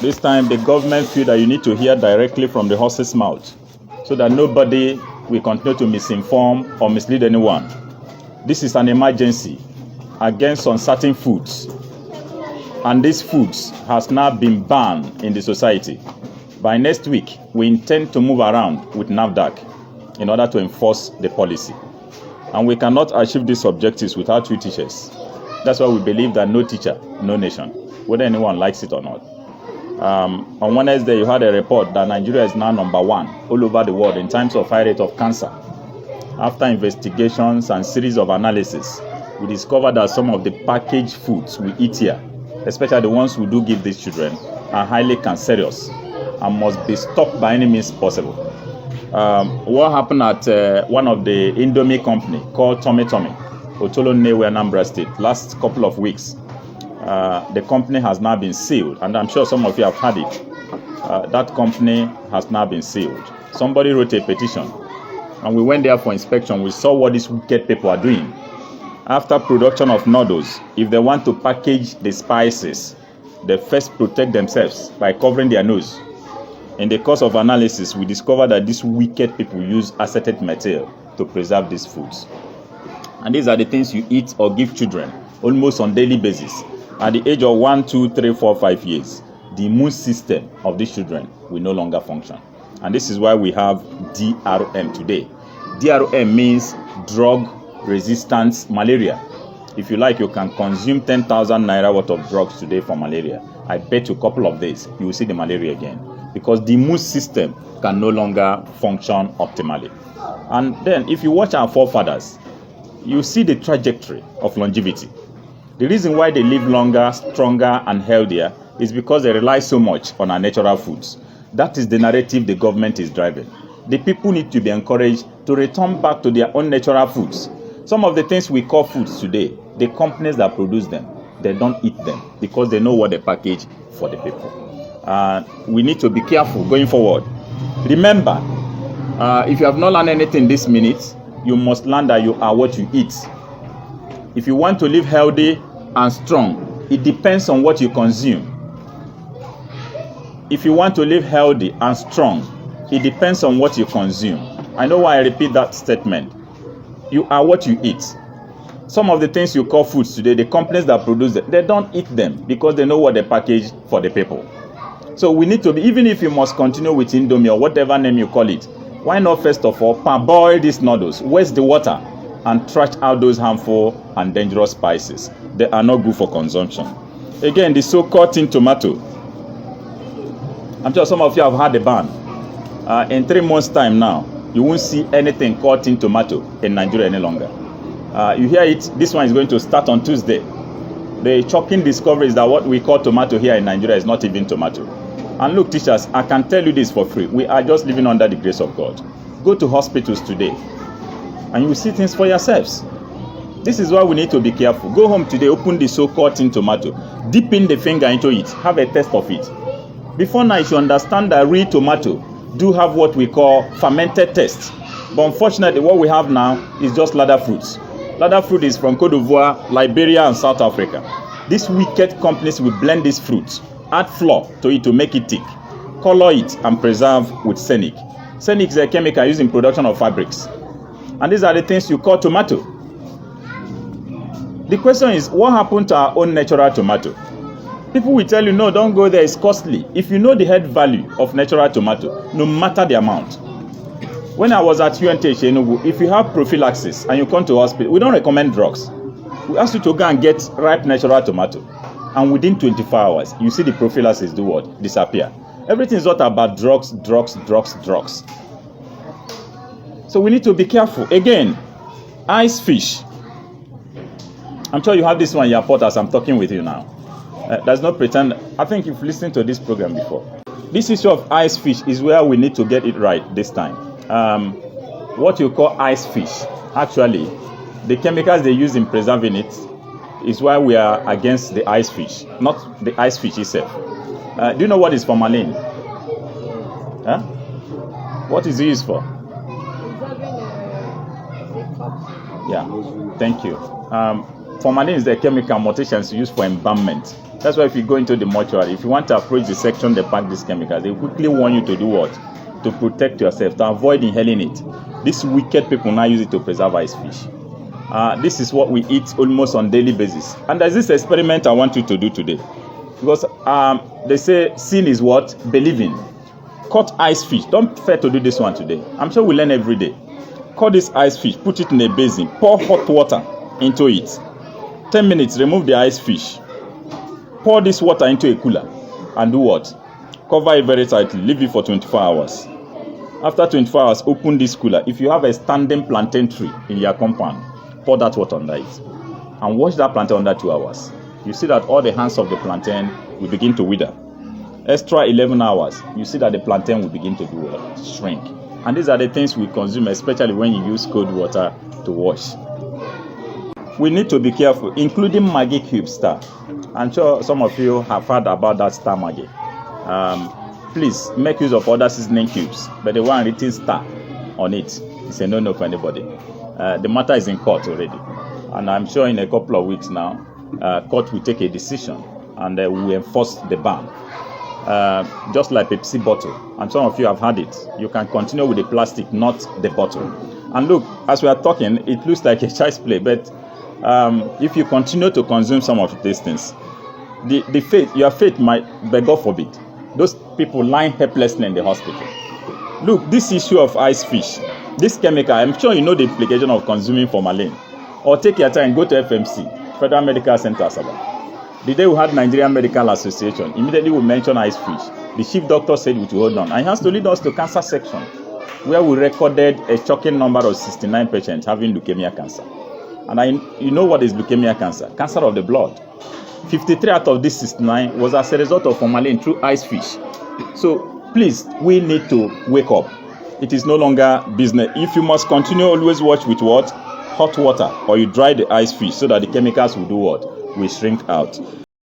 This time the government feel that you need to hear directly from the horse's mouth so that nobody will continue to misinform or mislead anyone. This is an emergency against uncertain foods, and these foods has now been banned in the society. By next week, we intend to move around with NAFDAC in order to enforce the policy. And we cannot achieve these objectives without you teachers. That's why we believe that no teacher, no nation, whether anyone likes it or not. On Wednesday, you had a report that Nigeria is now number 1 all over the world in terms of high rate of cancer. After investigations and series of analysis, we discovered that some of the packaged foods we eat here, especially the ones we do give these children, are highly cancerous and must be stopped by any means possible. What happened at one of the Indomie company called Tommy Tommy, Otolo Nnewi, Anambra State, last couple of weeks, the company has now been sealed, and I'm sure some of you have heard it. That company has now been sealed. Somebody wrote a petition, and we went there for inspection. We saw what these wicked people are doing. After production of noodles, if they want to package the spices, they first protect themselves by covering their nose. In the course of analysis, we discovered that these wicked people use acetate material to preserve these foods. And these are the things you eat or give children almost on daily basis. At the age of 1, 2, 3, 4, 5 years, the immune system of these children will no longer function. And this is why we have DRM today. DRM means drug-resistant malaria. If you like, you can consume 10,000 naira worth of drugs today for malaria. I bet you a couple of days, you will see the malaria again. Because the immune system can no longer function optimally. And then, if you watch our forefathers, you see the trajectory of longevity. The reason why they live longer, stronger, and healthier is because they rely so much on our natural foods. That is the narrative the government is driving. The people need to be encouraged to return back to their own natural foods. Some of the things we call foods today, the companies that produce them, they don't eat them because they know what they package for the people. We need to be careful going forward. Remember, if you have not learned anything this minute, you must learn that you are what you eat. If you want to live healthy and strong, it depends on what you consume. If you want to live healthy and strong, it depends on what you consume. I know why I repeat that statement. You are what you eat. Some of the things you call foods today, the companies that produce them, they don't eat them because they know what they package for the people. So we need to be, even if you must continue with Indomie or whatever name you call it, why not first of all parboil these noodles, waste the water, and trash out those harmful and dangerous spices. They are not good for consumption. Again, the so-called tin tomato. I'm sure some of you have had the ban. In 3 months' time now, you won't see anything called tin tomato in Nigeria any longer. You hear it, this one is going to start on Tuesday. The shocking discovery is that what we call tomato here in Nigeria is not even tomato. And look, teachers, I can tell you this for free. We are just living under the grace of God. Go to hospitals today, and you will see things for yourselves. This is why we need to be careful. Go home today, open the so-called tin tomato, dip in the finger into it, have a taste of it. Before now, you should understand that real tomato do have what we call fermented taste. But unfortunately, what we have now is just ladder fruits. Ladder fruit is from Cote d'Ivoire, Liberia, and South Africa. These wicked companies will blend these fruits, add flour to it to make it thick, color it, and preserve with Scenic. Scenic is a chemical used in production of fabrics. And these are the things you call tomato. The question is, what happened to our own natural tomato? People will tell you, no, don't go there, it's costly. If you know the head value of natural tomato, no matter the amount. When I was at UNTH Enugu, if you have prophylaxis and you come to hospital, we don't recommend drugs. We ask you to go and get ripe natural tomato. And within 24 hours, you see the prophylaxis do what? Disappear. Everything is not about drugs. So we need to be careful. Again, ice fish. I'm sure you have this one in your pot as I'm talking with you now. There's no pretend. I think you've listened to this program before. This issue of ice fish is where we need to get it right this time. What you call ice fish, actually, the chemicals they use in preserving it is why we are against the ice fish, not the ice fish itself. Do you know what is formalin? Huh? What is it used for? Yeah, thank you. Formalin is the chemical mutations used for embalmment. That's why if you go into the mortuary, if you want to approach the section they pack these chemicals, they quickly warn you to do what? To protect yourself, to avoid inhaling it. These wicked people now use it to preserve ice fish. This is what we eat almost on daily basis. And there's this experiment I want you to do today. Because they say sin is what? Believing. Cut ice fish. Don't fear to do this one today. I'm sure we learn every day. Cut this ice fish, put it in a basin, pour hot water into it. 10 minutes, remove the ice fish. Pour this water into a cooler and do what? Cover it very tightly. Leave it for 24 hours. After 24 hours, open this cooler. If you have a standing plantain tree in your compound, pour that water under it. And wash that plantain under 2 hours. You see that all the hands of the plantain will begin to wither. Extra 11 hours, you see that the plantain will begin to do what? Shrink. And these are the things we consume, especially when you use cold water to wash. We need to be careful, including Maggi Cube Star. I'm sure some of you have heard about that Star Maggi. Please make use of other seasoning cubes, but the one written Star on it is a no-no for anybody. The matter is in court already, and I'm sure in a couple of weeks now, court will take a decision and will enforce the ban. Just like Pepsi bottle, and some of you have had it. You can continue with the plastic, not the bottle. And look, as we are talking, it looks like a child's play, but if you continue to consume some of these things, your faith might, but God forbid, those people lying helplessly in the hospital. Look, this issue of ice fish, this chemical, I'm sure you know the implication of consuming formalin. Or take your time, go to FMC, Federal Medical Center Asaba. The day we had Nigerian Medical Association, immediately we mentioned ice fish. The chief doctor said we should hold on. And he has to lead us to cancer section, where we recorded a shocking number of 69 patients having leukemia cancer. And you know what is leukemia cancer? Cancer of the blood. 53 out of these 69 was as a result of formalin through ice fish. So please, we need to wake up. It is no longer business. If you must continue, always watch with what? Hot water, or you dry the ice fish so that the chemicals will do what? Will shrink out.